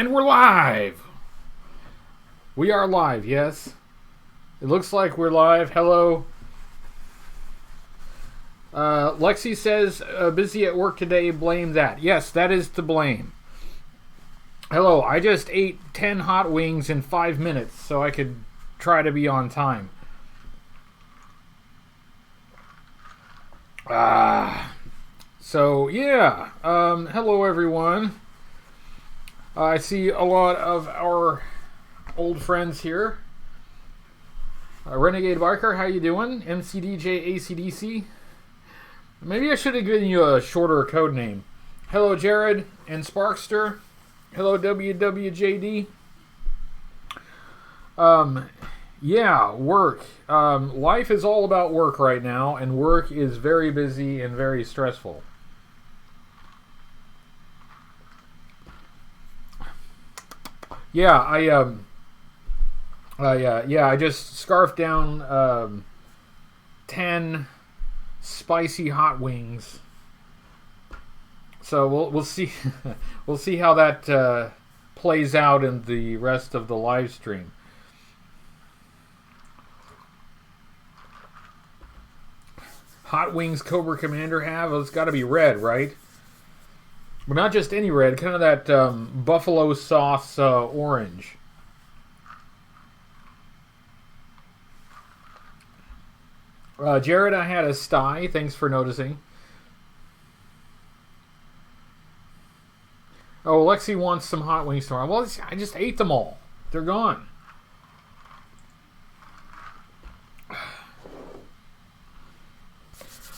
And we're live. We are live, yes. It looks like we're live. Hello. Lexi says, busy at work today, blame that. Yes, that is to blame. Hello, I just ate 10 hot wings in 5 minutes so I could try to be on time. So, yeah. Hello, everyone. I see a lot of our old friends here. Renegade Biker, how you doing? MCDJ ACDC. Maybe I should have given you a shorter code name. Hello, Jared and Sparkster. Hello, WWJD. Yeah, work. Life is all about work right now, and work is very busy and very stressful. Yeah, I just scarfed down 10 spicy hot wings. So we'll see we'll see how that plays out in the rest of the live stream. Hot wings Cobra Commander have? Well, it's got to be red, right? But not just any red, kind of that buffalo sauce orange. Jared, I had a sty. Thanks for noticing. Oh, Lexi wants some hot wings tomorrow. Well, I just ate them all. They're gone.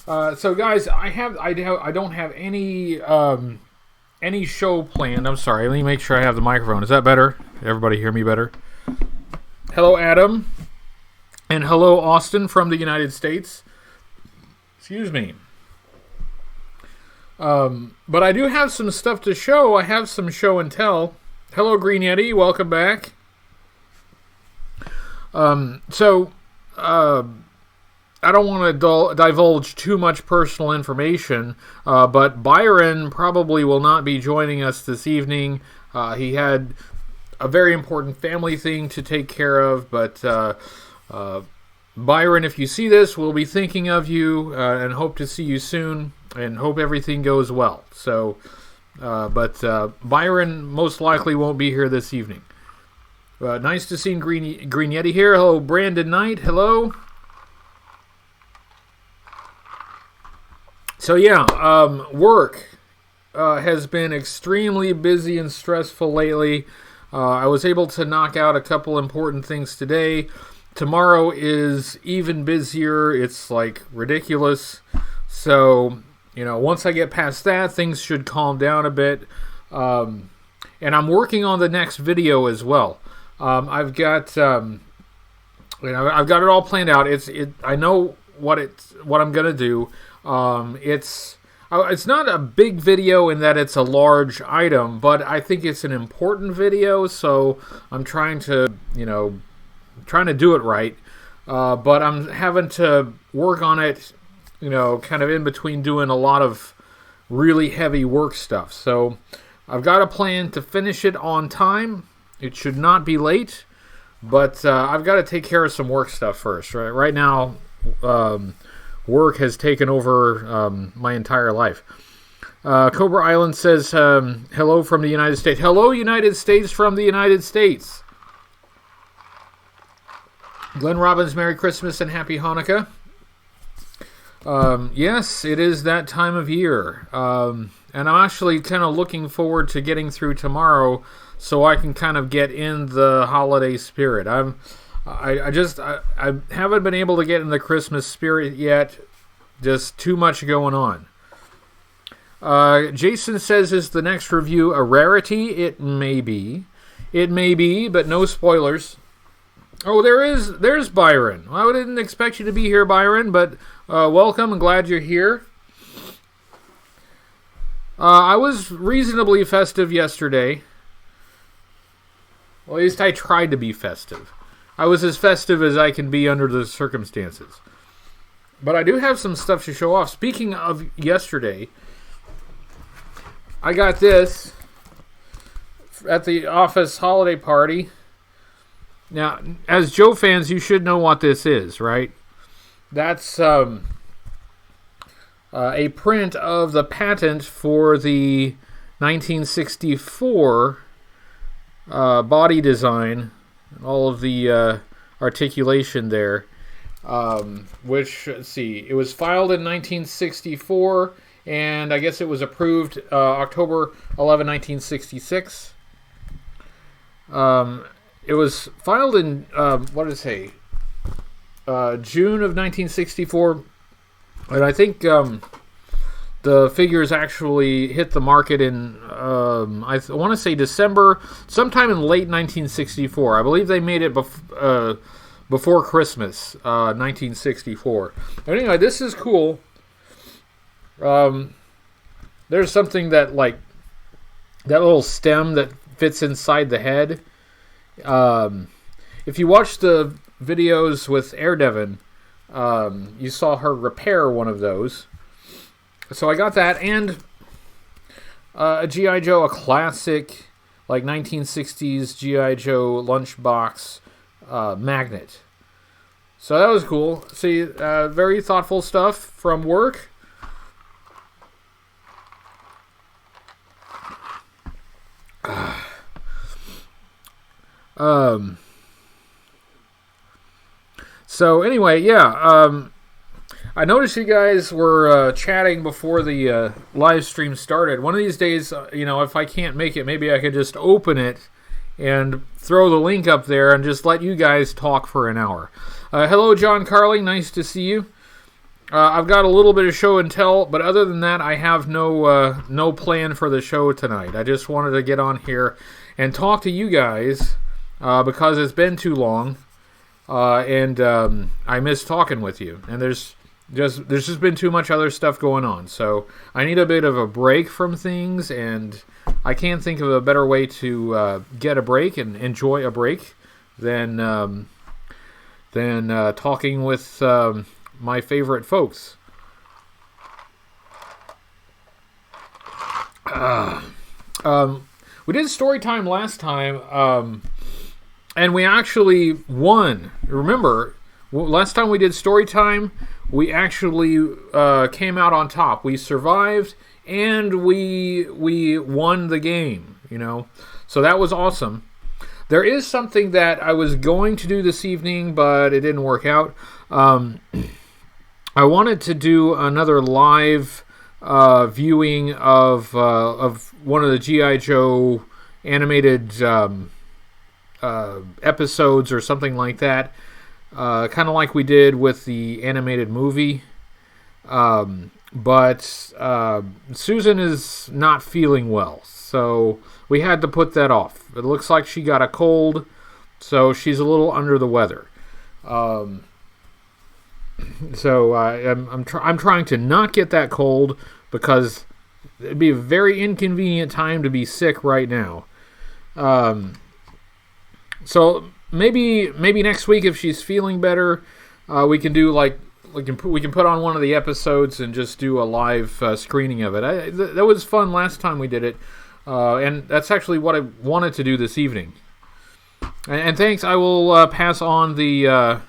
So, guys, I don't have any show planned. I'm sorry. Let me make sure I have the microphone. Is that better? Everybody hear me better? Hello, Adam. And hello, Austin from the United States. Excuse me. But I do have some stuff to show. I have some show and tell. Hello, Green Yeti. Welcome back. I don't want to divulge too much personal information, but Byron probably will not be joining us this evening. He had a very important family thing to take care of, but Byron, if you see this, we'll be thinking of you and hope to see you soon and hope everything goes well. So, but Byron most likely won't be here this evening. Nice to see Green Yeti here. Hello, Brandon Knight. Hello. So yeah, work has been extremely busy and stressful lately. I was able to knock out a couple important things today. Tomorrow is even busier. It's like ridiculous. So, once I get past that, things should calm down a bit. And I'm working on the next video as well. I've got it all planned out. I know what I'm gonna do. It's not a big video in that it's a large item, but I think it's an important video, so I'm trying to do it right. But I'm having to work on it, kind of in between doing a lot of really heavy work stuff. So I've got a plan to finish it on time. It should not be late, but I've got to take care of some work stuff first. Right now, work has taken over my entire life. Cobra Island says, hello from the United States. Hello, United States from the United States. Glenn Robbins, Merry Christmas and Happy Hanukkah. Yes, it is that time of year. And I'm actually kind of looking forward to getting through tomorrow so I can kind of get in the holiday spirit. I haven't been able to get in the Christmas spirit yet. Just too much going on. Jason says, is the next review a rarity? It may be. It may be, but no spoilers. Oh, there's Byron. Well, I didn't expect you to be here, Byron, but welcome. I'm glad you're here. I was reasonably festive yesterday. Well, at least I tried to be festive. I was as festive as I can be under the circumstances. But I do have some stuff to show off. Speaking of yesterday, I got this at the office holiday party. Now, as Joe fans, you should know what this is, right? That's a print of the patent for the 1964 body design, all of the articulation there, which, let's see, it was filed in 1964, and I guess it was approved October 11, 1966. It was filed in, what did it say, June of 1964, and I think the figures actually hit the market in, I want to say December, sometime in late 1964. I believe they made it before Christmas, 1964. But anyway, this is cool. There's something that, like, that little stem that fits inside the head. If you watch the videos with Air Devon, you saw her repair one of those. So I got that, and a G.I. Joe, a classic, like 1960s G.I. Joe lunchbox magnet. So that was cool. See, very thoughtful stuff from work. So anyway, yeah, I noticed you guys were chatting before the live stream started. One of these days, if I can't make it, maybe I could just open it and throw the link up there and just let you guys talk for an hour. Hello, John Carling. Nice to see you. I've got a little bit of show and tell, but other than that, I have no plan for the show tonight. I just wanted to get on here and talk to you guys because it's been too long, and I miss talking with you. And there's just been too much other stuff going on, so I need a bit of a break from things, and I can't think of a better way to get a break and enjoy a break than talking with my favorite folks. We did story time last time, and we actually won. Remember, last time we did story time, we actually came out on top. We survived, and we won the game, So that was awesome. There is something that I was going to do this evening, but it didn't work out. I wanted to do another live viewing of one of the G.I. Joe animated episodes or something like that, kind of like we did with the animated movie. But Susan is not feeling well, so we had to put that off. It looks like she got a cold, so she's a little under the weather. So I'm trying to not get that cold because it'd be a very inconvenient time to be sick right now. So maybe next week, if she's feeling better, we can do we can put on one of the episodes and just do a live screening of it. That was fun last time we did it, and that's actually what I wanted to do this evening. And thanks. I will pass on the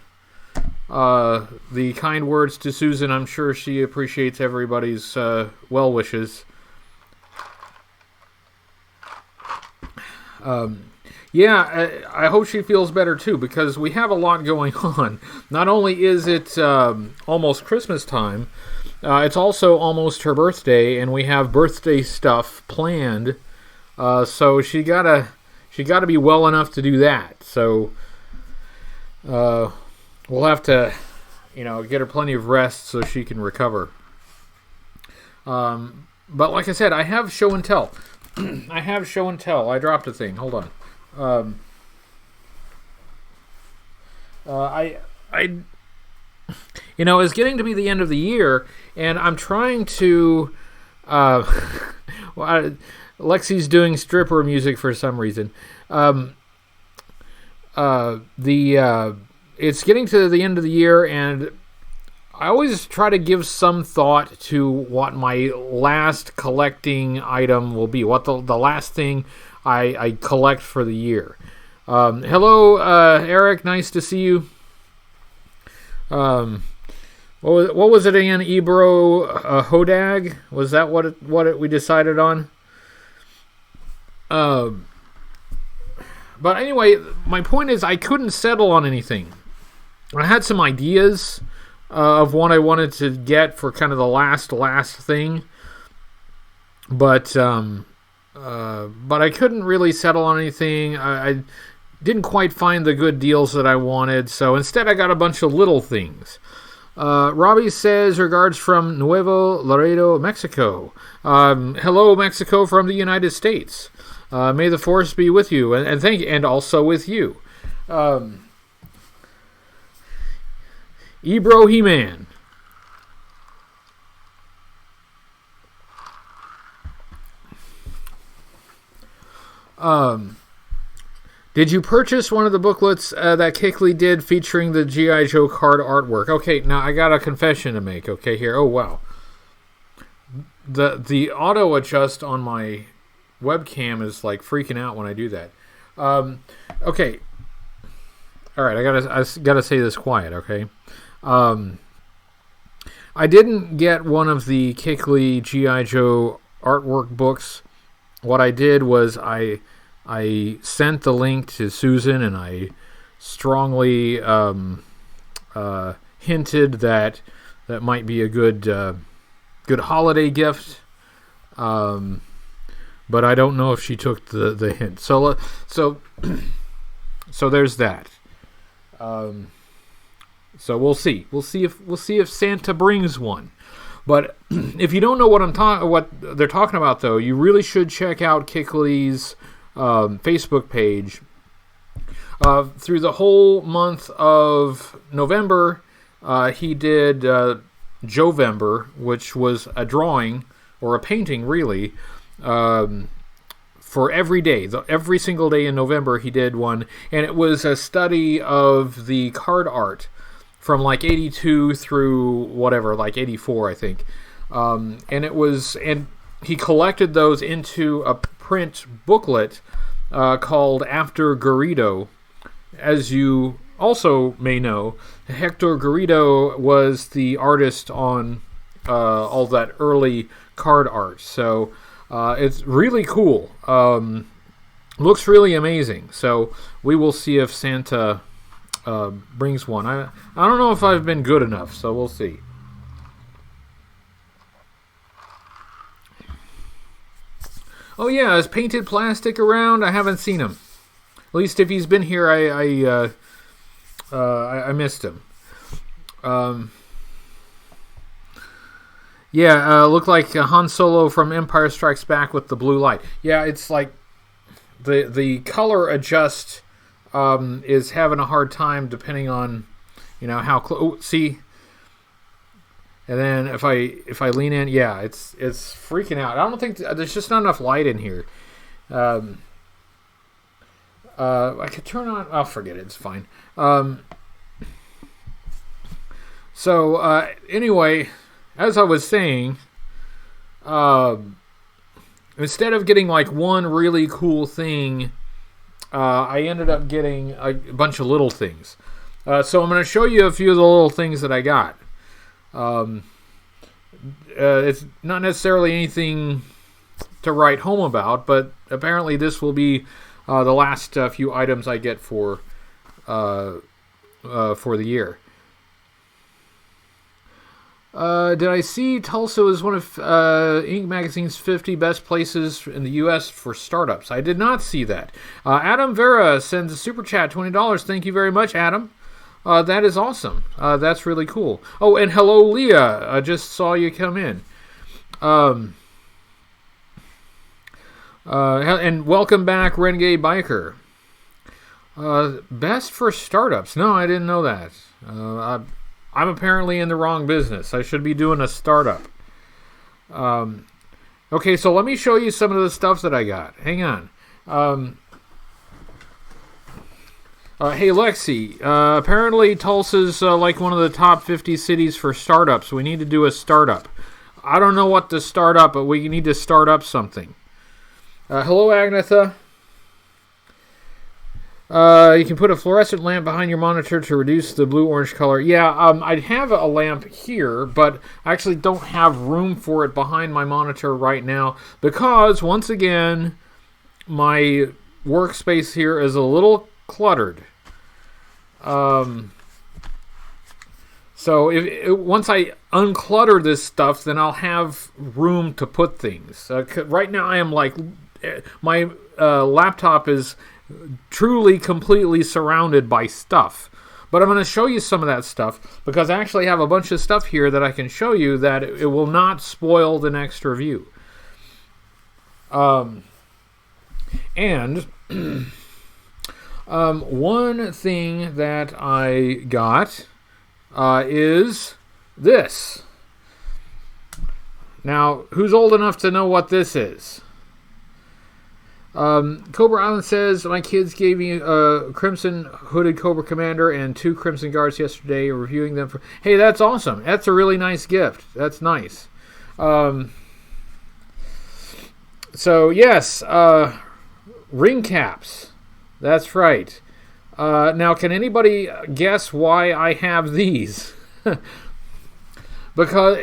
kind words to Susan. I'm sure she appreciates everybody's well wishes. Yeah, I hope she feels better too, because we have a lot going on. Not only is it almost Christmas time, it's also almost her birthday, and we have birthday stuff planned. So she gotta be well enough to do that. So we'll have to, get her plenty of rest so she can recover. But like I said, I have show and tell. I dropped a thing. Hold on. It's getting to be the end of the year, and I'm trying to. Lexi's doing stripper music for some reason. It's getting to the end of the year, and I always try to give some thought to what my last collecting item will be, what the last thing I collect for the year. Hello, Eric. Nice to see you. What was it again? Ebro Hodag? Was that what we decided on? But anyway, my point is I couldn't settle on anything. I had some ideas of what I wanted to get for kind of the last thing, but I couldn't really settle on anything. I didn't quite find the good deals that I wanted, so instead I got a bunch of little things. Robbie says, regards from Nuevo Laredo, Mexico. Hello, Mexico, from the United States. May the force be with you, and thank you, and also with you. Ebro He-Man. Did you purchase one of the booklets that Kickley did featuring the G.I. Joe card artwork? Okay, now I got a confession to make, okay, here. Oh, wow. The auto adjust on my webcam is like freaking out when I do that. Okay. All right, I gotta say this quiet, okay? I didn't get one of the Kickley G.I. Joe artwork books. What I did was I sent the link to Susan, and I strongly hinted that might be a good holiday gift. But I don't know if she took the hint. So there's that. So we'll see. We'll see if Santa brings one. But if you don't know what they're talking about, though, you really should check out Kickley's Facebook page. Through the whole month of November, he did Jovember, which was a drawing or a painting, really, for every day. Every single day in November, he did one, and it was a study of the card art from like 82 through whatever, like 84, I think. And he collected those into a print booklet called After Garrido. As you also may know, Hector Garrido was the artist on all that early card art. So it's really cool. Looks really amazing. So we will see if Santa brings one. I don't know if I've been good enough, so we'll see. Oh yeah, is Painted Plastic around? I haven't seen him. At least if he's been here, I missed him. Looked like Han Solo from Empire Strikes Back with the blue light. Yeah, it's like the color adjust is having a hard time depending on how close. See, and then if I lean in, yeah, it's freaking out. I don't think there's just not enough light in here. I could turn on. I'll forget it. It's fine. Anyway, as I was saying, instead of getting like one really cool thing, I ended up getting a bunch of little things. So I'm going to show you a few of the little things that I got. It's not necessarily anything to write home about, but apparently this will be the last few items I get for the year. Did I see Tulsa is one of Inc. Magazine's 50 best places in the U.S. for startups? I did not see that. Adam Vera sends a super chat, $20. Thank you very much, Adam. That is awesome. That's really cool. Oh, and hello, Leah. I just saw you come in. And welcome back, Renegade Biker. Best for startups. No, I didn't know that. I'm apparently in the wrong business. I should be doing a startup. Okay, so let me show you some of the stuff that I got. Hang on. Hey, Lexi, apparently Tulsa's like one of the top 50 cities for startups. We need to do a startup. I don't know what to start up, but we need to start up something. Hello, Agnetha. You can put a fluorescent lamp behind your monitor to reduce the blue-orange color. Yeah, I'd have a lamp here, but I actually don't have room for it behind my monitor right now because, once again, my workspace here is a little cluttered. So once I unclutter this stuff, then I'll have room to put things. Right now, I am like my laptop is truly, completely surrounded by stuff. But I'm going to show you some of that stuff because I actually have a bunch of stuff here that I can show you that it will not spoil the next review. And one thing that I got is this. Now, who's old enough to know what this is? Cobra Island says, my kids gave me a Crimson Hooded Cobra Commander and 2 Crimson Guards yesterday, reviewing them for... Hey, that's awesome. That's a really nice gift. That's nice. So, yes, ring caps. That's right. Now, can anybody guess why I have these? Because...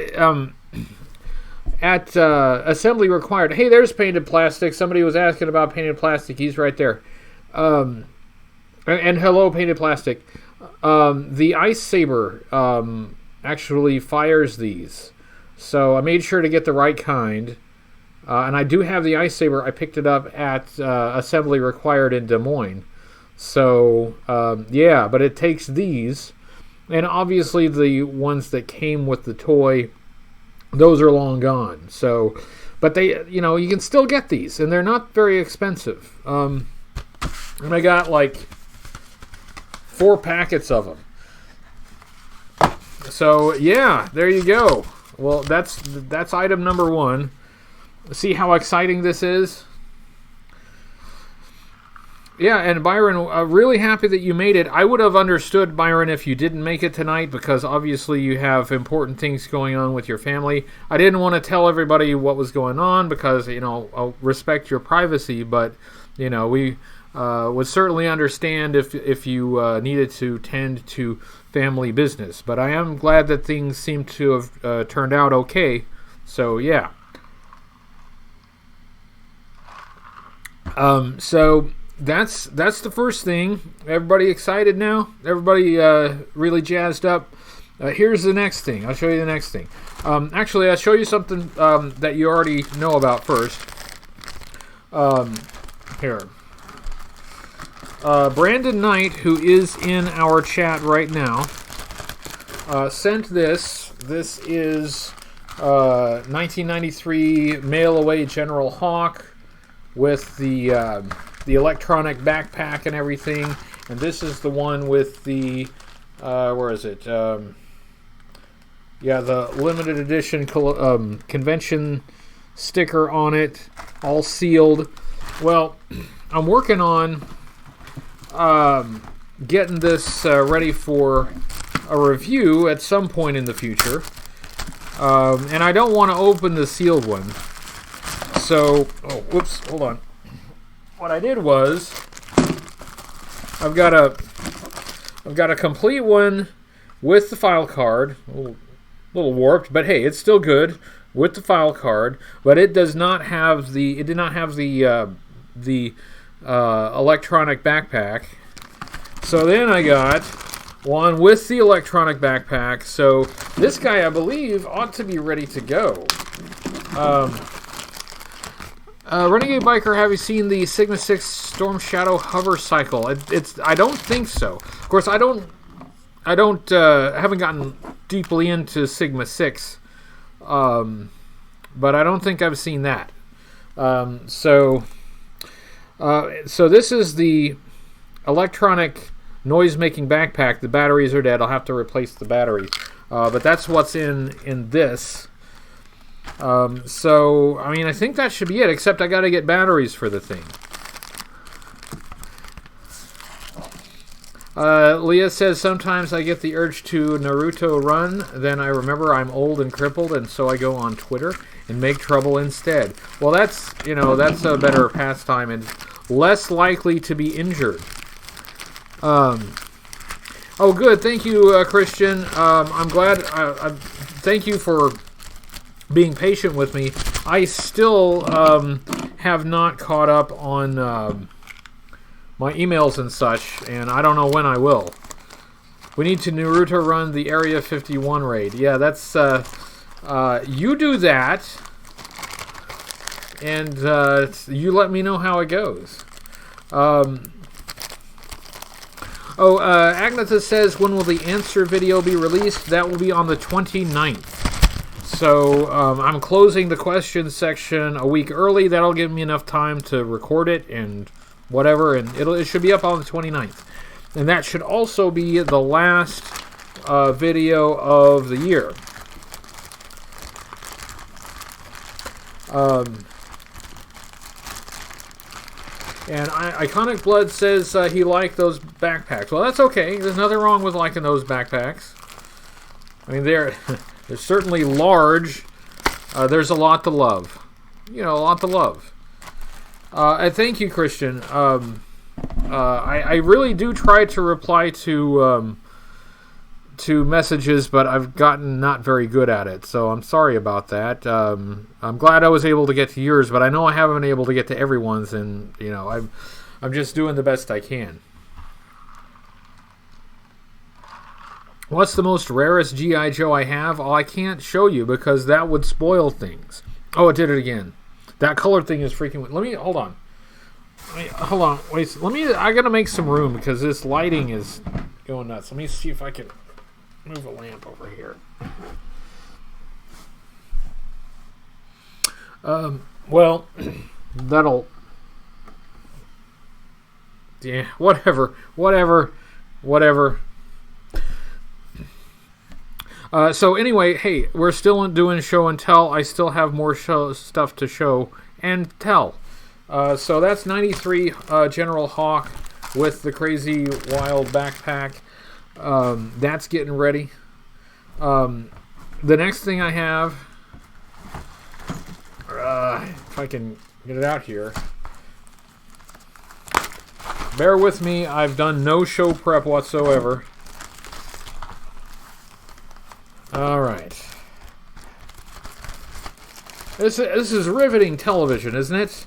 at assembly required. Hey, there's painted plastic. Somebody was asking about painted plastic. He's right there. And hello, painted plastic. The Ice Saber actually fires these. So I made sure to get the right kind. And I do have the Ice Saber. I picked it up at assembly required in Des Moines. So, yeah, but it takes these. And obviously the ones that came with the toy, those are long gone. So, but they, you can still get these, and they're not very expensive. And I got like 4 packets of them. So yeah, there you go. Well, that's item number 1. See how exciting this is? Yeah, and Byron, really happy that you made it. I would have understood, Byron, if you didn't make it tonight because obviously you have important things going on with your family. I didn't want to tell everybody what was going on because, I'll respect your privacy, but, we would certainly understand if you needed to tend to family business. But I am glad that things seem to have turned out okay. So, yeah. So... That's the first thing. Everybody excited now? Everybody really jazzed up? Here's the next thing. I'll show you the next thing. Actually, I'll show you something that you already know about first. Here. Brandon Knight, who is in our chat right now, sent this. This is 1993 Mail-Away General Hawk with the electronic backpack and everything, and this is the one with the where is it? The limited edition convention sticker on it, all sealed. Well, I'm working on getting this ready for a review at some point in the future, and I don't want to open the sealed one. So, whoops, hold on. What I did was, I've got a complete one with the file card, a little warped, but hey, it's still good with the file card. But it did not have the electronic backpack. So then I got one with the electronic backpack. So this guy, I believe, ought to be ready to go. Renegade Biker, have you seen the Sigma 6 Storm Shadow hover cycle? I don't think so. Of course, I haven't gotten deeply into Sigma 6, but I don't think I've seen that. So this is the electronic noise-making backpack. The batteries are dead. I'll have to replace the battery, but that's what's in this. So, I think that should be it, except I gotta get batteries for the thing. Leah says, sometimes I get the urge to Naruto run, then I remember I'm old and crippled, and so I go on Twitter and make trouble instead. Well, that's a better pastime and less likely to be injured. Oh, good. Thank you, Christian. I'm glad. Thank you for being patient with me. I still have not caught up on my emails and such, and I don't know when I will. We need to Naruto run the Area 51 raid. Yeah, that's... you do that, and you let me know how it goes. Agnetha says, when will the answer video be released? That will be on the 29th. So I'm closing the questions section a week early. That'll give me enough time to record it and whatever, and it should be up on the 29th. And that should also be the last video of the year. And Iconic Blood says he liked those backpacks. Well, that's okay. There's nothing wrong with liking those backpacks. I mean, they're certainly large. There's a lot to love. A lot to love. Thank you, Christian. I really do try to reply to messages, but I've gotten not very good at it, so I'm sorry about that. I'm glad I was able to get to yours, but I know I haven't been able to get to everyone's, and I'm just doing the best I can. What's the most rarest G.I. Joe I have? Oh, I can't show you because that would spoil things. Oh, it did it again. That color thing is freaking... hold on. Wait. I gotta make some room because this lighting is going nuts. Let me see if I can move a lamp over here. Well, that'll... Yeah, whatever. So anyway, hey, we're still doing show and tell. I still have more stuff to show and tell. So that's 93 General Hawk with the crazy wild backpack. That's getting ready. The next thing I have, if I can get it out here. Bear with me, I've done no show prep whatsoever. Alright. This is riveting television, isn't it?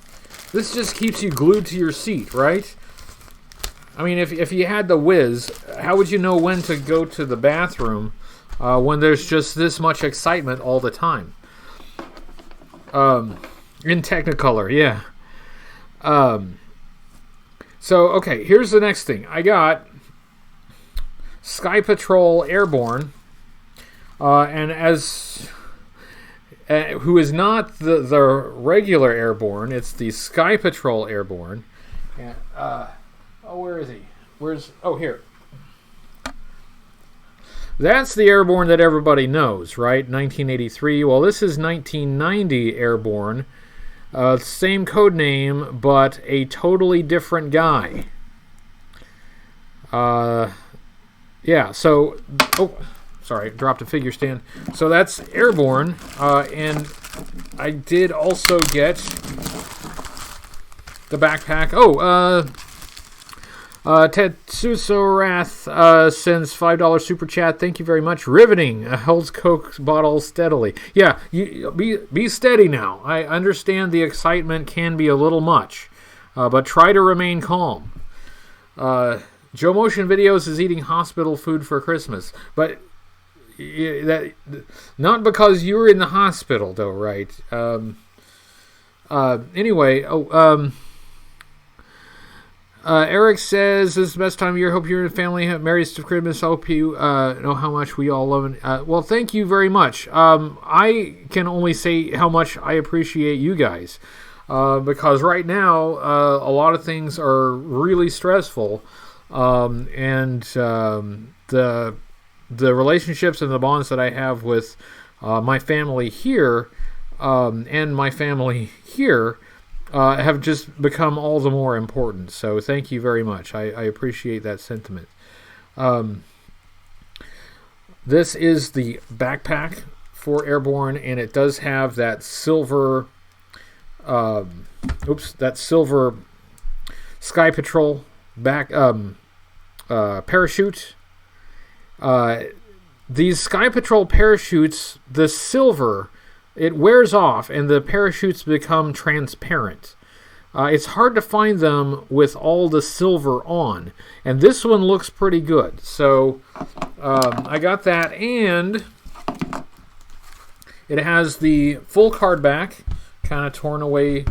This just keeps you glued to your seat, right? I mean, if you had the whiz, how would you know when to go to the bathroom when there's just this much excitement all the time? In Technicolor, yeah. So, okay, here's the next thing. I got Sky Patrol Airborne, and as... who is not the regular Airborne, it's the Sky Patrol Airborne. And, where is he? Here. That's the Airborne that everybody knows, right? 1983. Well, this is 1990 Airborne. Same code name, but a totally different guy. Yeah, so... Oh, sorry, dropped a figure stand. So that's Airborne, and I did also get the backpack. Tetsuso Wrath sends $5 super chat. Thank you very much. Riveting. Holds Coke bottle steadily. Yeah, you be steady now. I understand the excitement can be a little much, but try to remain calm. Joe Motion Videos is eating hospital food for Christmas, but that not because you were in the hospital, though, right? Anyway, Eric says, this is the best time of year. Hope you and your family have Merry Christmas. Hope you know how much we all love it. Well, thank you very much. I can only say how much I appreciate you guys. Because right now, a lot of things are really stressful. And the relationships and the bonds that I have with my family here and my family here have just become all the more important. So thank you very much. I appreciate that sentiment. This is the backpack for Airborne, and it does have that silver, that silver Sky Patrol parachute. These Sky Patrol parachutes, the silver, it wears off, and the parachutes become transparent. It's hard to find them with all the silver on, and this one looks pretty good. So I got that, and it has the full card back, kind of torn away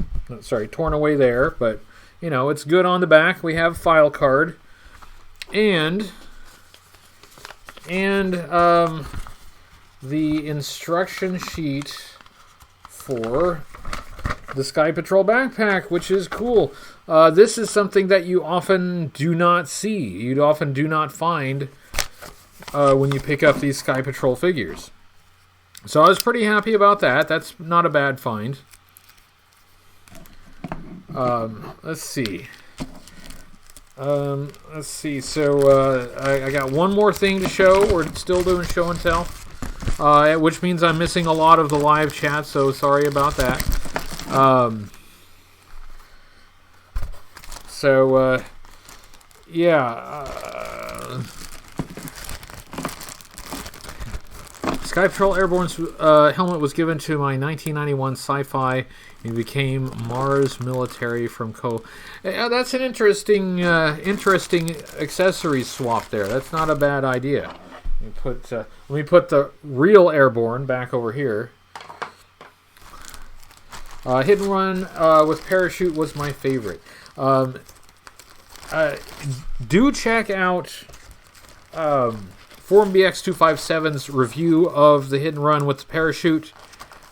there, but you know, it's good on the back. We have file card, and the instruction sheet for the Sky Patrol backpack, which is cool. This is something that you often do not see. You often do not find when you pick up these Sky Patrol figures. So I was pretty happy about that. That's not a bad find. Let's see. So I got one more thing to show. We're still doing show and tell, which means I'm missing a lot of the live chat, so sorry about that. Sky Patrol Airborne's helmet was given to my 1991 sci-fi. He became Mars military from that's an interesting accessory swap there. That's not a bad idea. Let me put the real Airborne back over here. Hit and Run with parachute was my favorite. Do check out Forum BX257's review of the Hit and Run with the parachute.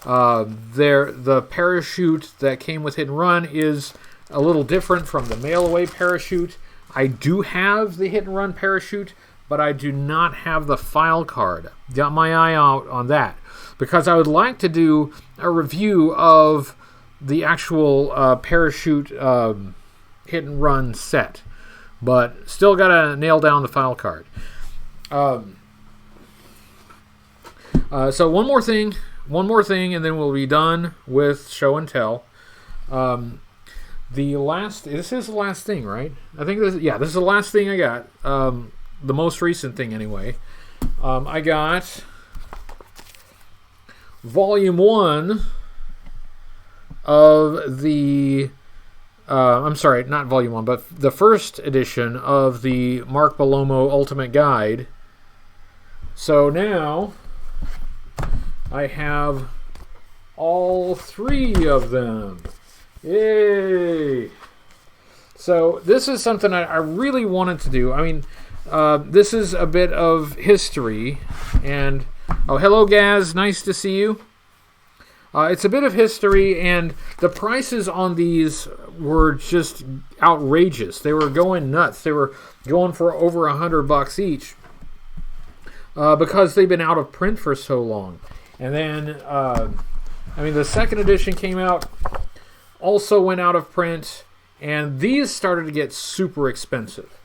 The parachute that came with Hit and Run is a little different from the mail-away parachute. I do have the Hit and Run parachute, but I do not have the file card. Got my eye out on that, because I would like to do a review of the actual parachute Hit and Run set, but still got to nail down the file card. So one more thing, and then we'll be done with show and tell. This is the last thing, right? I think this is the last thing I got. The most recent thing, anyway. I got Volume 1 of the... I'm sorry, not Volume 1, but the first edition of the Mark Bellomo Ultimate Guide. So now I have all 3 of them. Yay! So this is something I really wanted to do. I mean, this is a bit of history. And, oh, hello, Gaz. Nice to see you. It's a bit of history, and the prices on these were just outrageous. They were going nuts. They were going for over $100 each because they've been out of print for so long. And then, the second edition came out, also went out of print, and these started to get super expensive.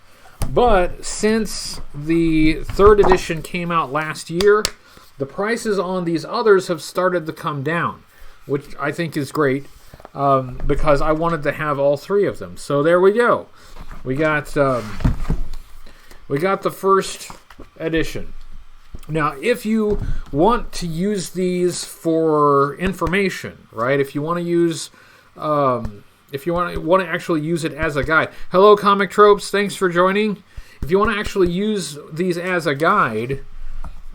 But since the third edition came out last year, the prices on these others have started to come down, which I think is great, because I wanted to have all 3 of them. So there we go. We got the first edition. Now, if you want to use these for information, right? If you want to use, if you want to actually use it as a guide. Hello, Comic Tropes. Thanks for joining. If you want to actually use these as a guide,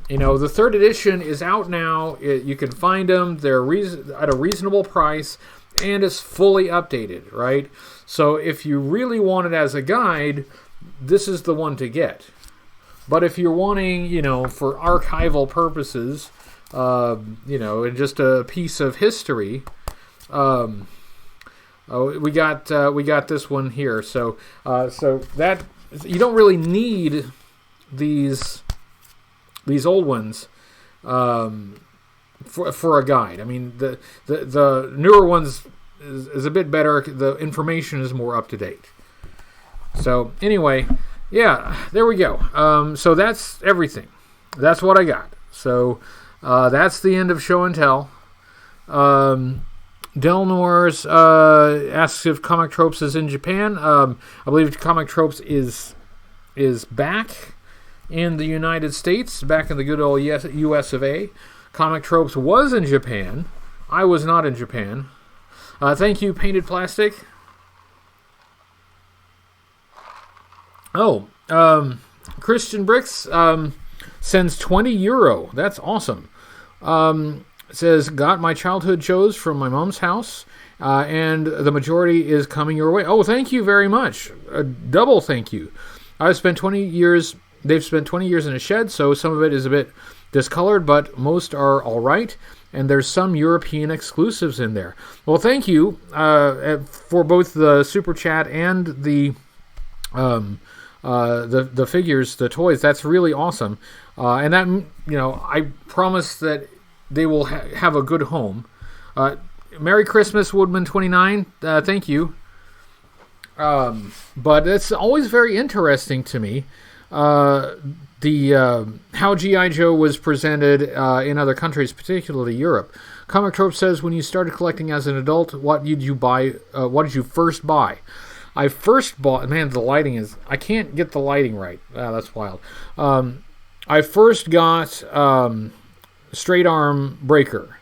the third edition is out now. You can find them. They're at a reasonable price, and it's fully updated, right? So if you really want it as a guide, this is the one to get. But if you're wanting, for archival purposes, and just a piece of history, we got this one here. So that you don't really need these old ones for a guide. I mean, the newer ones is a bit better. The information is more up to date. So anyway, yeah, there we go. So that's everything. That's what I got. So that's the end of show and tell. Del Noirs asks if Comic Tropes is in Japan. I believe Comic Tropes is back in the United States, back in the good old US of A. Comic Tropes was in Japan. I was not in Japan. Thank you, Painted Plastic. Oh, Christian Bricks sends €20. That's awesome. Says, got my childhood shows from my mom's house, and the majority is coming your way. Oh, thank you very much. A double thank you. I've spent 20 years, they've spent 20 years in a shed, so some of it is a bit discolored, but most are all right, and there's some European exclusives in there. Well, thank you for both the super chat and the figures, the toys. That's really awesome, and that, I promise that they will have a good home. Merry Christmas, Woodman29. Thank you. But it's always very interesting to me how G.I. Joe was presented in other countries, particularly Europe. Comic Trope says, when you started collecting as an adult, what did you buy? What did you first buy? I first bought... Man, the lighting is... I can't get the lighting right. That's wild. I first got Straight Arm Breaker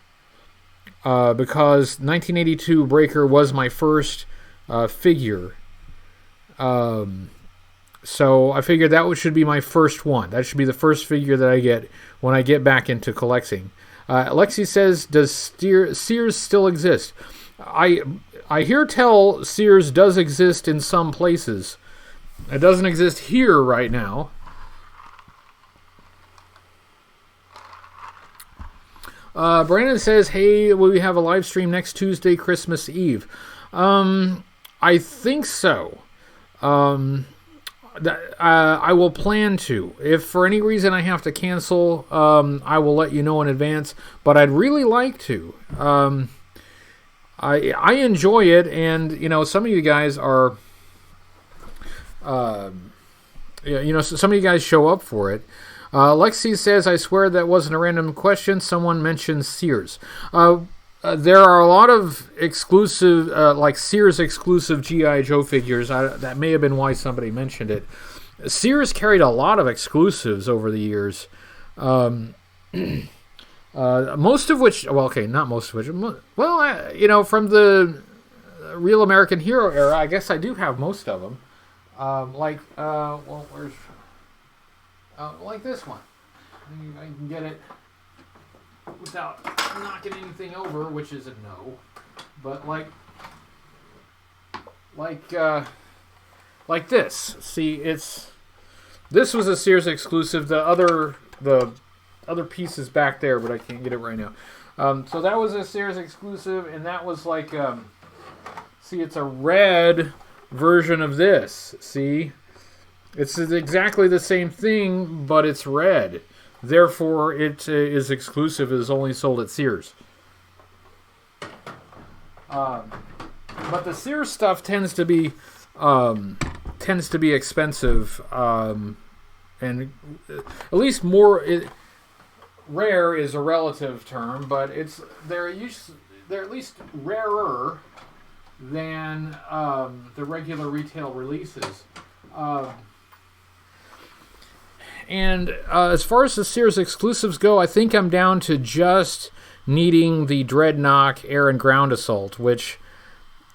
because 1982 Breaker was my first figure. So I figured that should be my first one. That should be the first figure that I get when I get back into collecting. Alexi says, does Sears still exist? I hear tell Sears does exist in some places. It doesn't exist here right now. Brandon says, hey, will we have a live stream next Tuesday, Christmas Eve? I think so. I will plan to. If for any reason I have to cancel, I will let you know in advance. But I'd really like to. I enjoy it, and some of you guys are, some of you guys show up for it. Lexi says, I swear that wasn't a random question. Someone mentioned Sears. There are a lot of exclusive, like Sears exclusive G.I. Joe figures. That may have been why somebody mentioned it. Sears carried a lot of exclusives over the years. Most of which, not most of which. Well, from the Real American Hero era, I guess I do have most of them. Like this one. I can get it without knocking anything over, which is a no. But like this. See, this was a Sears exclusive. The other piece is back there, but I can't get it right now. So that was a Sears exclusive, and that was like, see, it's a red version of this. See, it's exactly the same thing, but it's red. Therefore, it is exclusive. It is only sold at Sears. But the Sears stuff tends to be expensive, and at least more. Rare is a relative term, but they're at least rarer than the regular retail releases. And as far as the Sears exclusives go, I think I'm down to just needing the Dreadnought Air and Ground Assault, which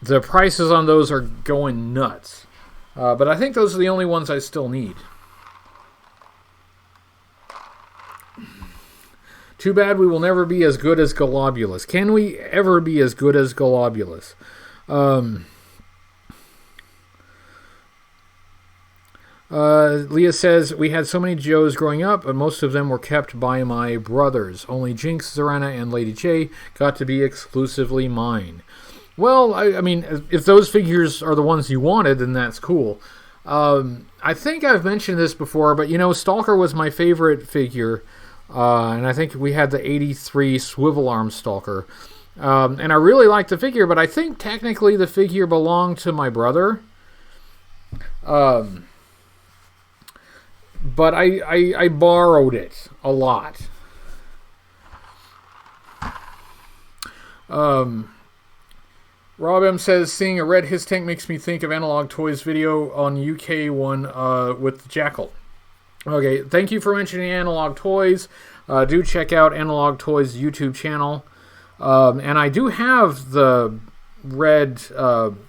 the prices on those are going nuts. But I think those are the only ones I still need. Too bad we will never be as good as Globulus. Can we ever be as good as Globulus? Leah says, we had so many Joes growing up, but most of them were kept by my brothers. Only Jinx, Zorana, and Lady J got to be exclusively mine. Well, I mean, if those figures are the ones you wanted, then that's cool. I think I've mentioned this before, but Stalker was my favorite figure, and I think we had the 83 Swivel Arm Stalker. And I really liked the figure, but I think technically the figure belonged to my brother. but I borrowed it a lot. Rob M says, seeing a red his tank makes me think of Analog Toys video on UK one with Jackal. Okay, thank you for mentioning Analog Toys. Do check out Analog Toys' YouTube channel. And I do have the red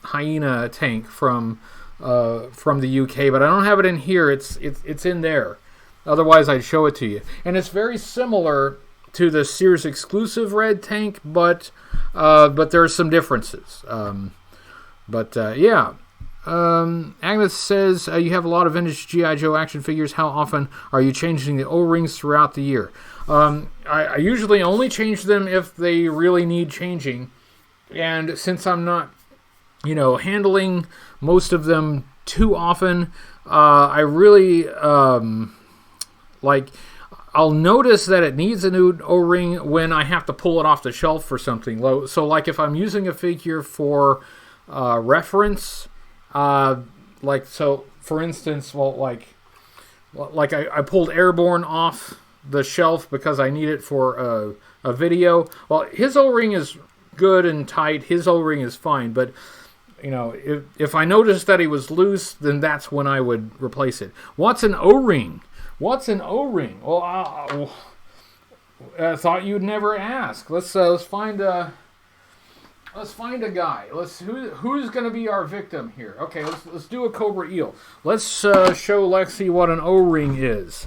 hyena tank from the UK, but I don't have it in here. It's in there. Otherwise, I'd show it to you. And it's very similar to the Sears exclusive red tank, but there are some differences. Yeah. Agnes says, you have a lot of vintage G.I. Joe action figures. How often are you changing the O-rings throughout the year? I usually only change them if they really need changing. And since I'm not, handling most of them too often, I really, I'll notice that it needs a new O-ring when I have to pull it off the shelf for something. So, like if I'm using a figure for reference, for instance, I pulled Airborne off the shelf because I need it for a video. Well, his O-ring is good and tight. His O-ring is fine, but if I noticed that he was loose, then that's when I would replace it. What's an O-ring? What's an O-ring? Well, I thought you'd never ask. Let's find a guy. Who's going to be our victim here? Okay, let's do a Cobra Eel. Let's show Lexi what an O-ring is.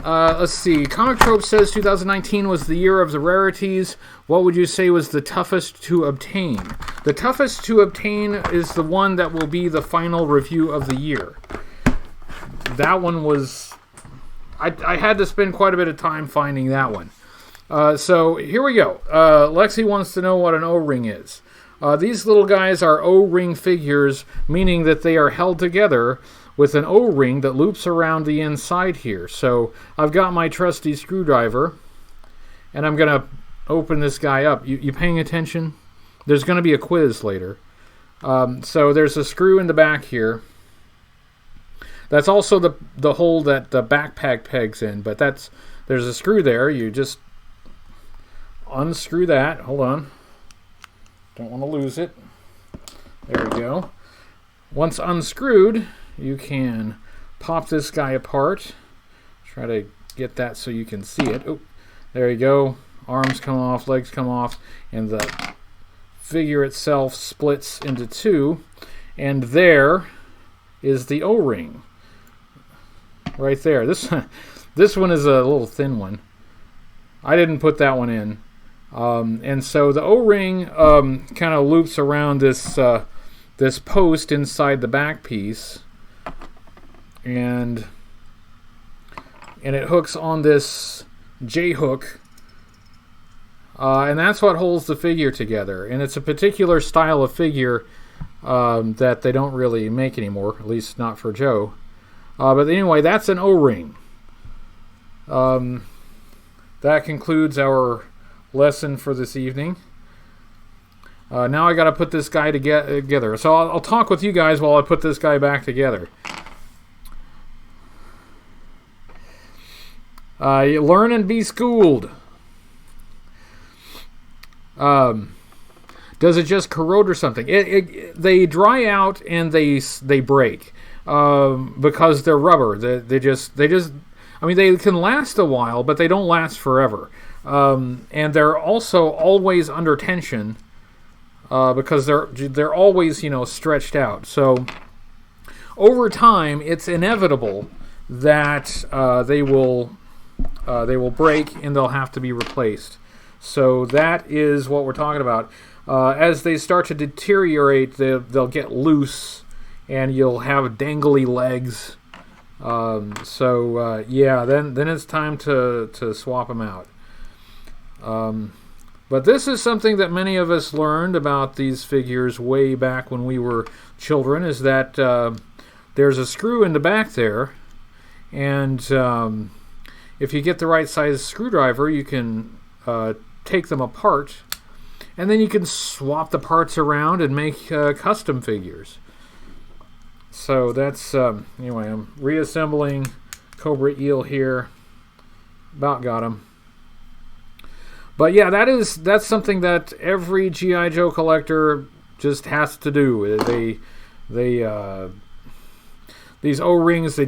Let's see. Comic Trope says 2019 was the year of the rarities. What would you say was the toughest to obtain? The toughest to obtain is the one that will be the final review of the year. That one was... I had to spend quite a bit of time finding that one. So here we go. Lexi wants to know what an O-ring is. These little guys are O-ring figures, meaning that they are held together with an O-ring that loops around the inside here. So I've got my trusty screwdriver, and I'm going to open this guy up. You paying attention? There's going to be a quiz later. So there's a screw in the back here. That's also the hole that the backpack pegs in, but there's a screw there. You just unscrew that. Hold on. Don't want to lose it. There we go. Once unscrewed, you can pop this guy apart. Try to get that so you can see it. Oh, there you go. Arms come off, legs come off, and the figure itself splits into two. And there is the O-ring. Right there. This one is a little thin one. I didn't put that one in. And so the O-ring kind of loops around this post inside the back piece, and it hooks on this J-hook, and that's what holds the figure together. And it's a particular style of figure that they don't really make anymore, at least not for Joe. But anyway, that's an O-ring. That concludes our lesson for this evening. Now I got to put this guy together. So I'll talk with you guys while I put this guy back together. You learn and be schooled. Does it just corrode or something? They dry out and they break because they're rubber. They just. I mean, they can last a while, but they don't last forever. And they're also always under tension because they're always stretched out. So over time, it's inevitable that they will break and they'll have to be replaced. So that is what we're talking about. As they start to deteriorate, they'll get loose, and you'll have dangly legs. Yeah, then it's time to swap them out. But this is something that many of us learned about these figures way back when we were children, is that there's a screw in the back there, and if you get the right size screwdriver, you can take them apart, and then you can swap the parts around and make custom figures. So that's anyway. I'm reassembling Cobra Eel here. About got him. But yeah, that's something that every G.I. Joe collector just has to do. These O-rings, they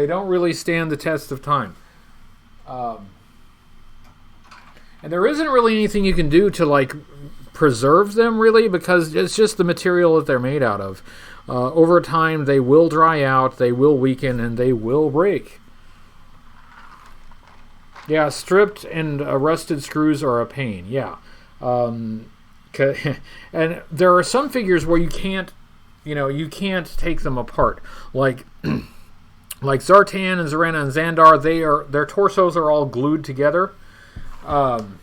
don't really stand the test of time. And there isn't really anything you can do to like preserve them really, because it's just the material that they're made out of. Over time, they will dry out, they will weaken, and they will break. Yeah, stripped and rusted screws are a pain. Yeah, and there are some figures where you can't take them apart. Like Zartan and Zarana and Xandar, their torsos are all glued together. And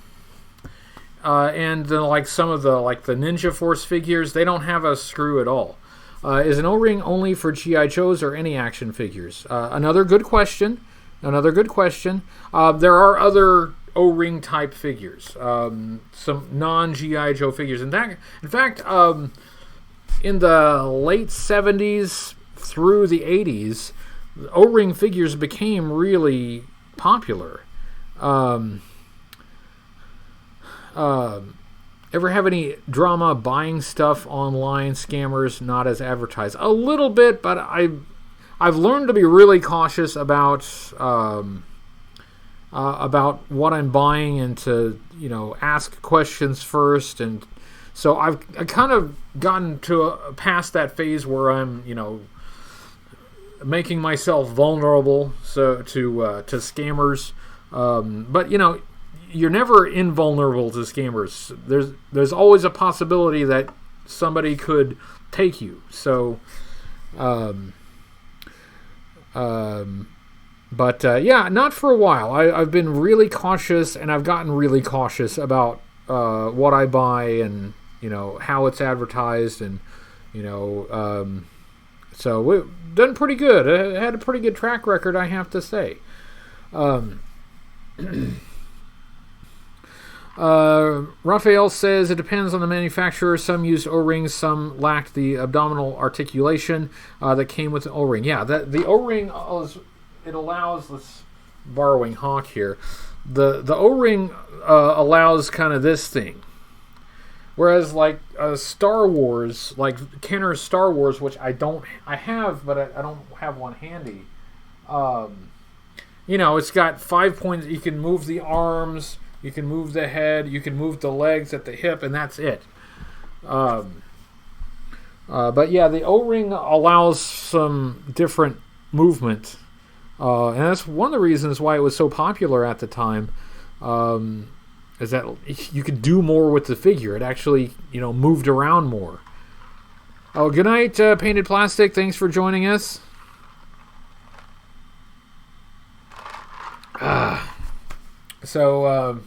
then like some of the Ninja Force figures, they don't have a screw at all. Is an O-ring only for G.I. Joes or any action figures? Another good question. There are other O-ring type figures, some non-G.I. Joe figures. In fact, in the late 70s through the 80s, O-ring figures became really popular. Ever have any drama buying stuff online, scammers, not as advertised? A little bit, but I've learned to be really cautious about what I'm buying and to ask questions first, and so I kind of gotten to past that phase where I'm making myself vulnerable to scammers, but you're never invulnerable to scammers. There's always a possibility that somebody could take you. So. But not for a while. I've been really cautious, and I've gotten really cautious about what I buy and how it's advertised, and so we've done pretty good. I had a pretty good track record, I have to say. Raphael says it depends on the manufacturer. Some used O-rings, some lacked the abdominal articulation that came with the O-ring. Yeah, the O-ring it allows. Let's borrowing Hawk here. The O-ring allows kind of this thing, whereas like Star Wars, like Kenner's Star Wars, which I have, but I don't have one handy. It's got 5 points. You can move the arms. You can move the head, you can move the legs at the hip, and that's it. But yeah, the O-ring allows some different movement. And that's one of the reasons why it was so popular at the time, is that you could do more with the figure. It actually, moved around more. Oh, good night, Painted Plastic. Thanks for joining us. So,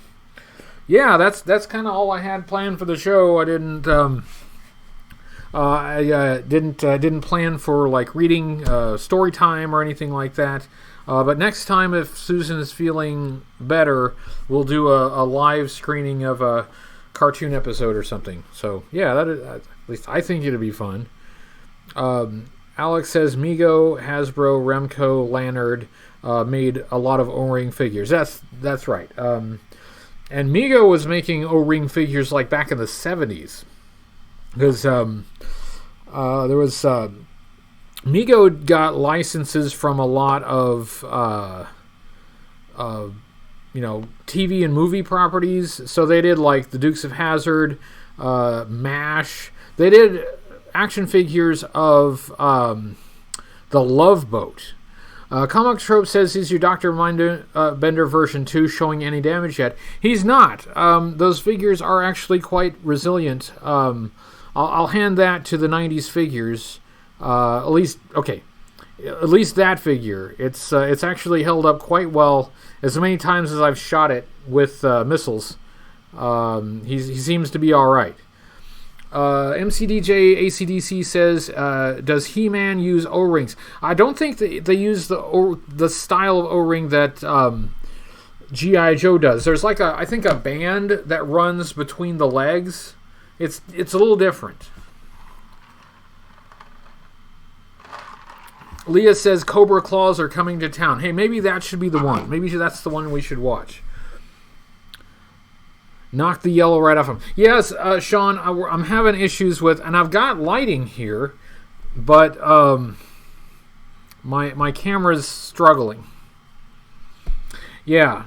yeah, that's kind of all I had planned for the show. I didn't didn't plan for like reading story time or anything like that. But next time, if Susan is feeling better, we'll do a live screening of a cartoon episode or something. So yeah, that is, at least I think it'll be fun. Alex says Mego, Hasbro, Remco, Lannard made a lot of O-ring figures. That's right. And Mego was making O-ring figures like back in the 70s. Because there was... Mego got licenses from a lot of TV and movie properties. So they did like the Dukes of Hazzard, MASH. They did action figures of the Love Boat. Comic Trope says he's your Dr. Bender version 2 showing any damage yet. He's not. Those figures are actually quite resilient. I'll hand that to the 90s figures. At least that figure. It's actually held up quite well. As many times as I've shot it with missiles, he seems to be all right. MCDJ ACDC says, does He-Man use O-rings? I don't think they use the style of O-ring that G.I. Joe does. There's like I think a band that runs between the legs. It's a little different. Leah says Cobra Claws are coming to town. Hey, maybe that should be the one. Maybe that's the one we should watch. Knock the yellow right off him. Yes, Sean, I'm having issues with, and I've got lighting here, but my camera's struggling. Yeah.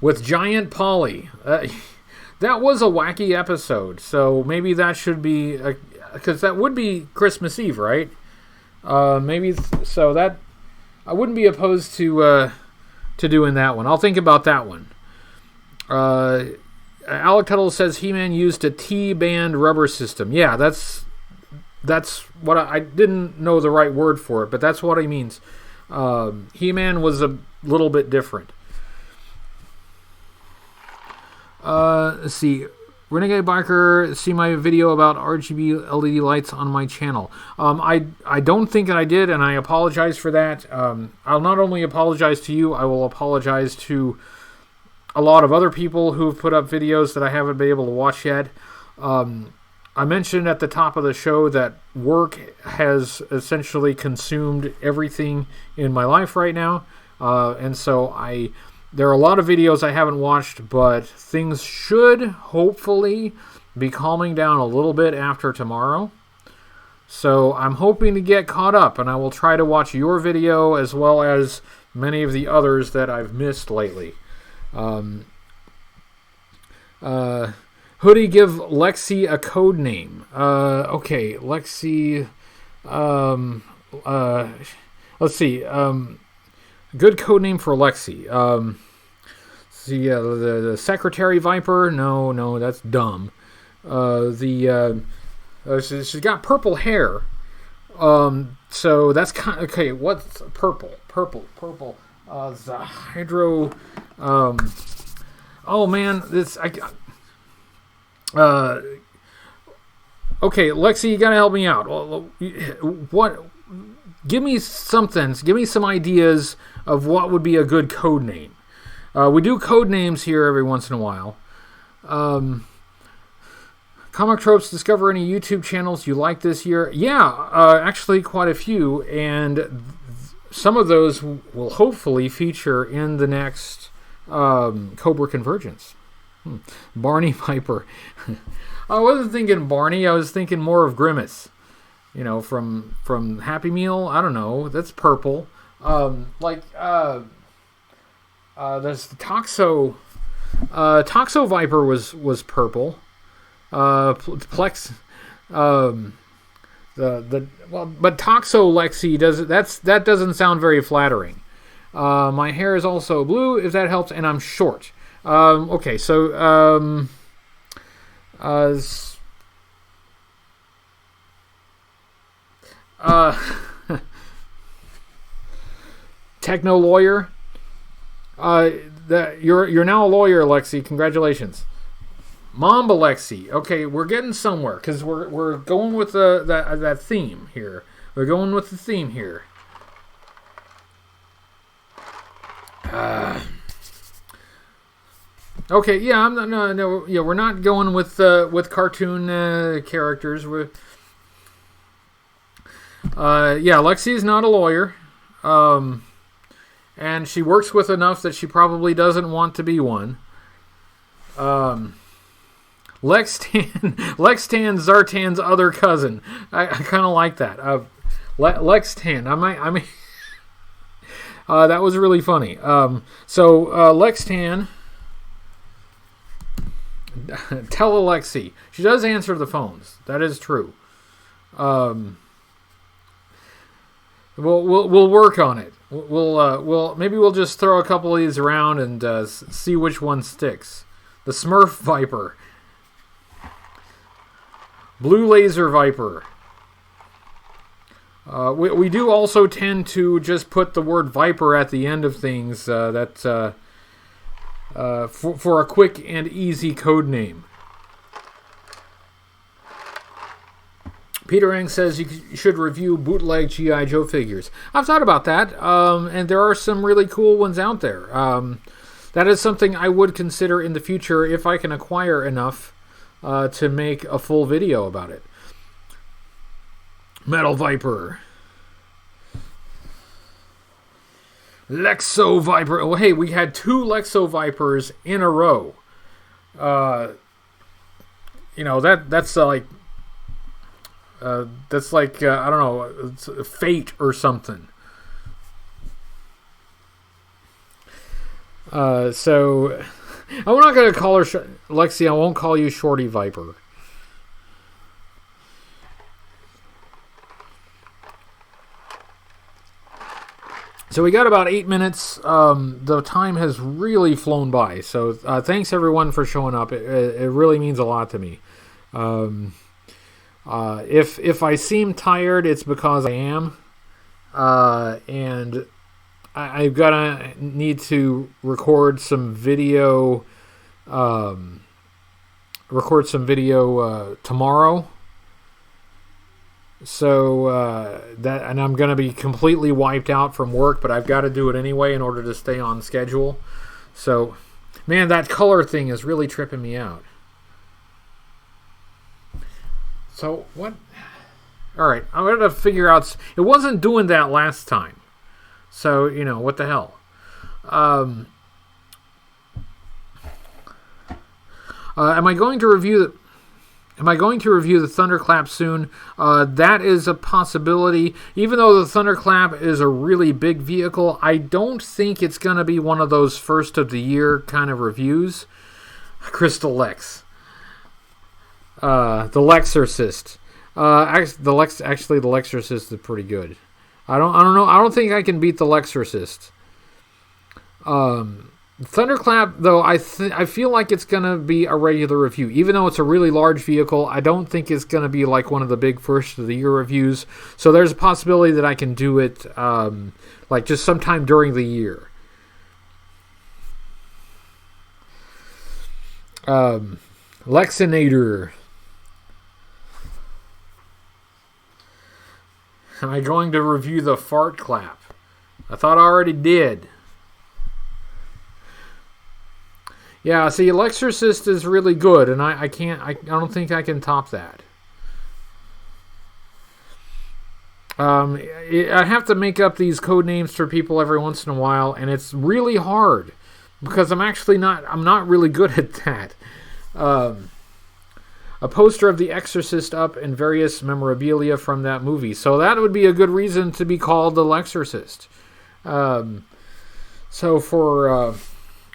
With Giant Polly. That was a wacky episode, so maybe that should be, because that would be Christmas Eve, right? Maybe, so that, I wouldn't be opposed to doing that one. I'll think about that one. Alec Tuttle says He-Man used a T-band rubber system. Yeah, that's what I didn't know the right word for it, but that's what he means. He-Man was a little bit different. Let's see. Renegade Biker, see my video about RGB LED lights on my channel. I don't think I did, and I apologize for that. I'll not only apologize to you, I will apologize to a lot of other people who have put up videos that I haven't been able to watch yet. I mentioned at the top of the show that work has essentially consumed everything in my life right now. And so there are a lot of videos I haven't watched, but things should hopefully be calming down a little bit after tomorrow. So I'm hoping to get caught up, and I will try to watch your video as well as many of the others that I've missed lately. Hoodie, give Lexi a code name. Okay, Lexi. Let's see. Good code name for Lexi. See, the Secretary Viper. No, that's dumb. She's got purple hair. So that's kind of, okay. What's purple? The Hydro. Oh man, this okay, Lexi, you gotta help me out. What? Give me something. Give me some ideas of what would be a good code name. We do code names here every once in a while. Comic Tropes, discover any YouTube channels you like this year? Yeah, actually quite a few, and some of those will hopefully feature in the next Cobra Convergence. Barney Piper. I wasn't thinking Barney. I was thinking more of Grimace. You know, from Happy Meal. I don't know. That's purple. There's the Toxo. Toxo Viper was purple. Plex. But Toxo Lexi that doesn't sound very flattering. My hair is also blue, if that helps, and I'm short. Okay, so Techno Lawyer. You're now a lawyer, Lexi. Congratulations. Mamba Lexi. Okay, we're getting somewhere because we're going with that theme here. We're going with the theme here. Okay, yeah, we're not going with cartoon characters. Lexi's not a lawyer, and she works with enough that she probably doesn't want to be one. Lextan, Zartan's other cousin. I kind of like that. Lextan. I mean, that was really funny. Lextan. Tell Alexi. She does answer the phones. That is true. We'll work on it. Maybe we'll just throw a couple of these around and see which one sticks. The Smurf Viper. Blue Laser Viper. We do also tend to just put the word Viper at the end of things for a quick and easy code name. Peter Ang says you should review bootleg G.I. Joe figures. I've thought about that, and there are some really cool ones out there. That is something I would consider in the future if I can acquire enough to make a full video about it. Metal Viper. Lexo Viper. Oh, hey, we had 2 Lexo Vipers in a row. That's like I don't know, it's fate or something. So I'm not going to call her Lexi. I won't call you Shorty Viper. So we got about 8 minutes. The time has really flown by. So thanks everyone for showing up. It really means a lot to me. If I seem tired, it's because I am. And I've got to need to record some video. Tomorrow. So and I'm going to be completely wiped out from work, but I've got to do it anyway in order to stay on schedule. So, man, that color thing is really tripping me out. So what? All right, I'm going to figure out. It wasn't doing that last time. So, what the hell? Am I going to review the Thunderclap soon? That is a possibility. Even though the Thunderclap is a really big vehicle, I don't think it's going to be one of those first of the year kind of reviews. Crystal Lex. The Lexorcist. The Lexorcist is pretty good. I don't know. I don't think I can beat the Lexorcist. Thunderclap, though, I feel like it's going to be a regular review. Even though it's a really large vehicle, I don't think it's going to be like one of the big first of the year reviews. So there's a possibility that I can do it like just sometime during the year. Lexinator. Am I going to review the Fart Clap? I thought I already did. Yeah, see, Lexorcist is really good, and I don't think I can top that. I have to make up these code names for people every once in a while, and it's really hard because I'm not really good at that. A poster of The Exorcist up and various memorabilia from that movie. So that would be a good reason to be called The Lexorcist. So for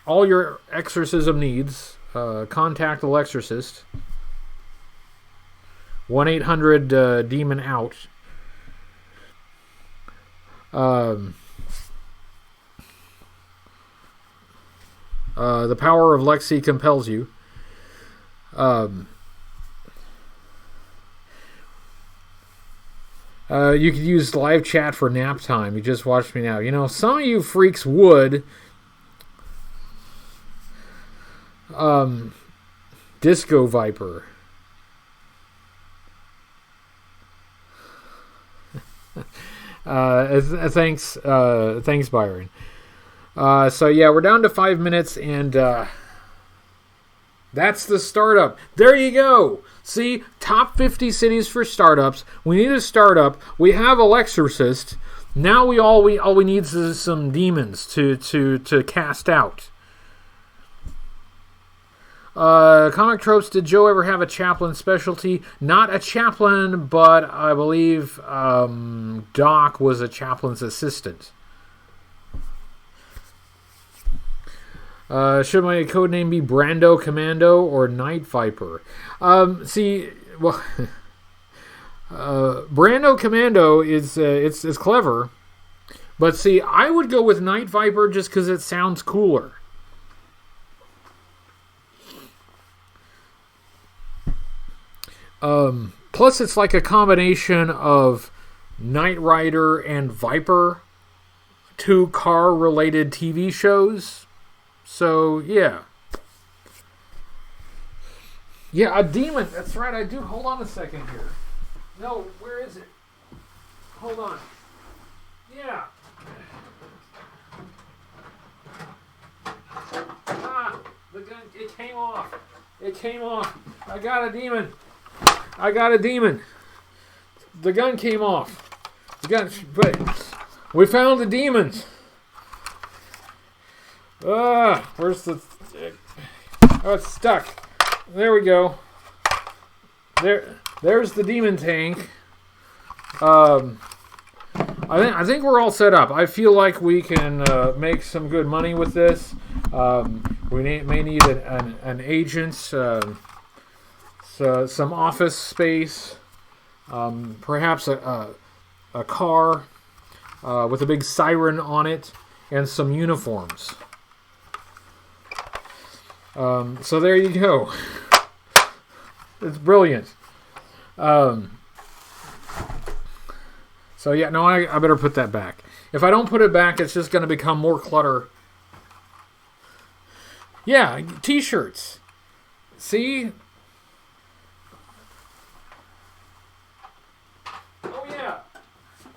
all your exorcism needs, contact The Lexorcist. 1-800-DEMON-OUT. The power of Lexi compels you. You could use live chat for nap time. You just watched me now. Some of you freaks would. Disco Viper. Thanks, Byron. So yeah, we're down to 5 minutes, and that's the startup. There you go. See, top 50 cities for startups. We need a startup. We have a Lexorcist. Now all we need is some demons to cast out. Comic tropes. Did Joe ever have a chaplain specialty? Not a chaplain, but I believe Doc was a chaplain's assistant. Should my code name be Brando Commando or Night Viper? Brando Commando is it's clever, but see, I would go with Night Viper just because it sounds cooler. Plus, it's like a combination of Knight Rider and Viper, 2 car-related TV shows. So, yeah. Yeah, a demon. That's right, I do. Hold on a second here. No, where is it? Hold on. Yeah. The gun, it came off. It came off. I got a demon. The gun came off. But we found the demons. Where's the... Oh, it's stuck. There we go. There's the demon tank. I think we're all set up. I feel like we can make some good money with this. We may need an agent, some office space, perhaps a car with a big siren on it, and some uniforms. So there you go. It's brilliant. So yeah, no, I better put that back. If I don't put it back, it's just going to become more clutter. Yeah, t-shirts. See? Oh yeah.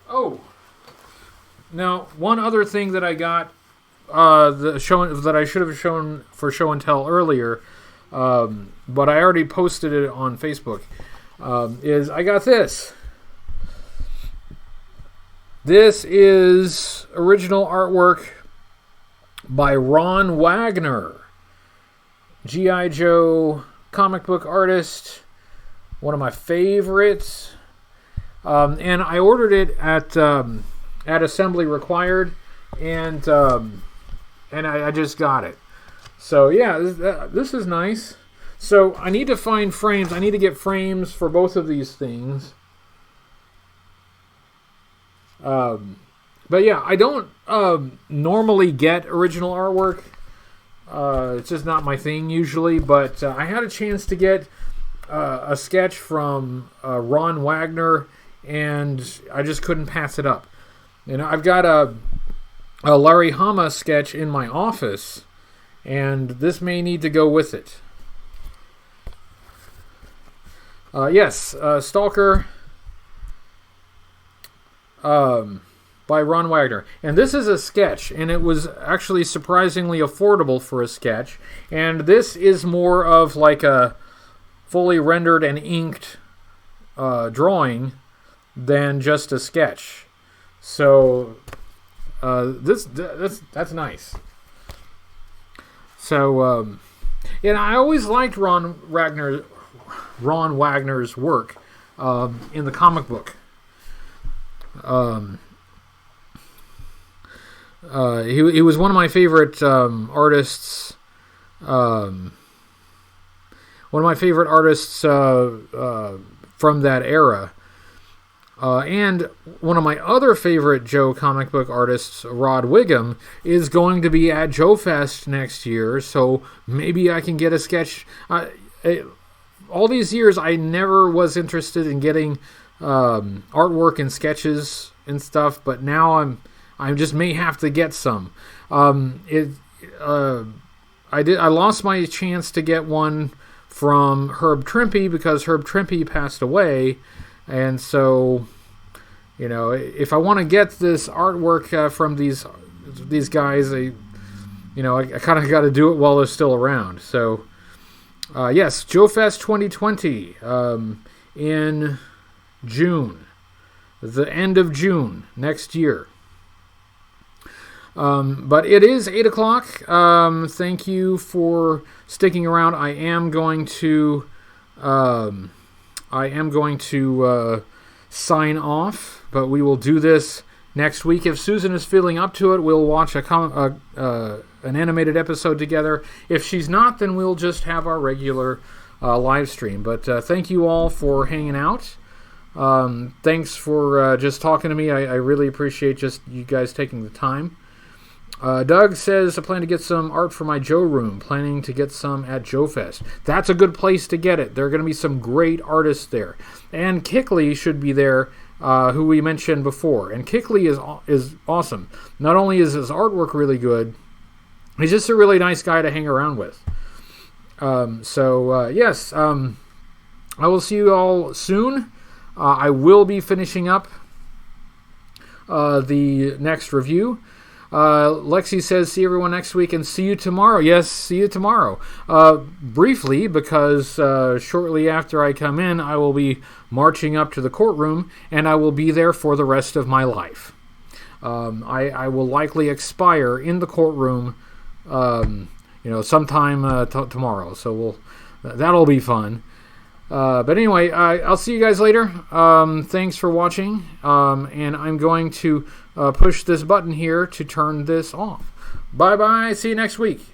Oh. Now, one other thing that I got, that I should have shown for show and tell earlier, but I already posted it on Facebook, is I got this. This is original artwork by Ron Wagner, G.I. Joe comic book artist, one of my favorites. And I ordered it at Assembly Required, and I just got it. So yeah, this is nice. So I need to find frames. I need to get frames for both of these things. But yeah, I don't normally get original artwork. It's just not my thing usually. But I had a chance to get a sketch from Ron Wagner, and I just couldn't pass it up. You know, I've got a Larry Hama sketch in my office, and this may need to go with it. Yes, Stalker. By Ron Wagner. And this is a sketch, and it was actually surprisingly affordable for a sketch. And this is more of like a fully rendered and inked drawing than just a sketch. So that's nice. So and I always liked Ron Wagner's work in the comic book. He was one of my favorite artists. One of my favorite artists from that era. And one of my other favorite Joe comic book artists, Rod Wiggum, is going to be at Joe Fest next year. So maybe I can get a sketch. All these years, I never was interested in getting artwork and sketches and stuff, but now I just may have to get some. I lost my chance to get one from Herb Trimpe because Herb Trimpe passed away, and so you know, if I want to get this artwork from these guys, I kind of got to do it while they're still around. So yes, Joe Fest 2020 in June, the end of June next year. But it is 8 o'clock. Thank you for sticking around. I am going to sign off, but we will do this next week. If Susan is feeling up to it, we'll watch an animated episode together. If she's not, then we'll just have our regular live stream. But thank you all for hanging out. Thanks for just talking to me. I really appreciate just you guys taking the time. Doug says, I plan to get some art for my Joe room. Planning to get some at Joe Fest. That's a good place to get it. There are going to be some great artists there. And Kickley should be there, who we mentioned before. And Kickley is awesome. Not only is his artwork really good, he's just a really nice guy to hang around with. Yes, I will see you all soon. I will be finishing up the next review. Lexi says, see everyone next week and see you tomorrow. Yes, see you tomorrow. Briefly, because shortly after I come in, I will be marching up to the courtroom, and I will be there for the rest of my life. I will likely expire in the courtroom sometime tomorrow. So that'll be fun. But anyway, I'll see you guys later. Thanks for watching. And I'm going to push this button here to turn this off. Bye-bye. See you next week.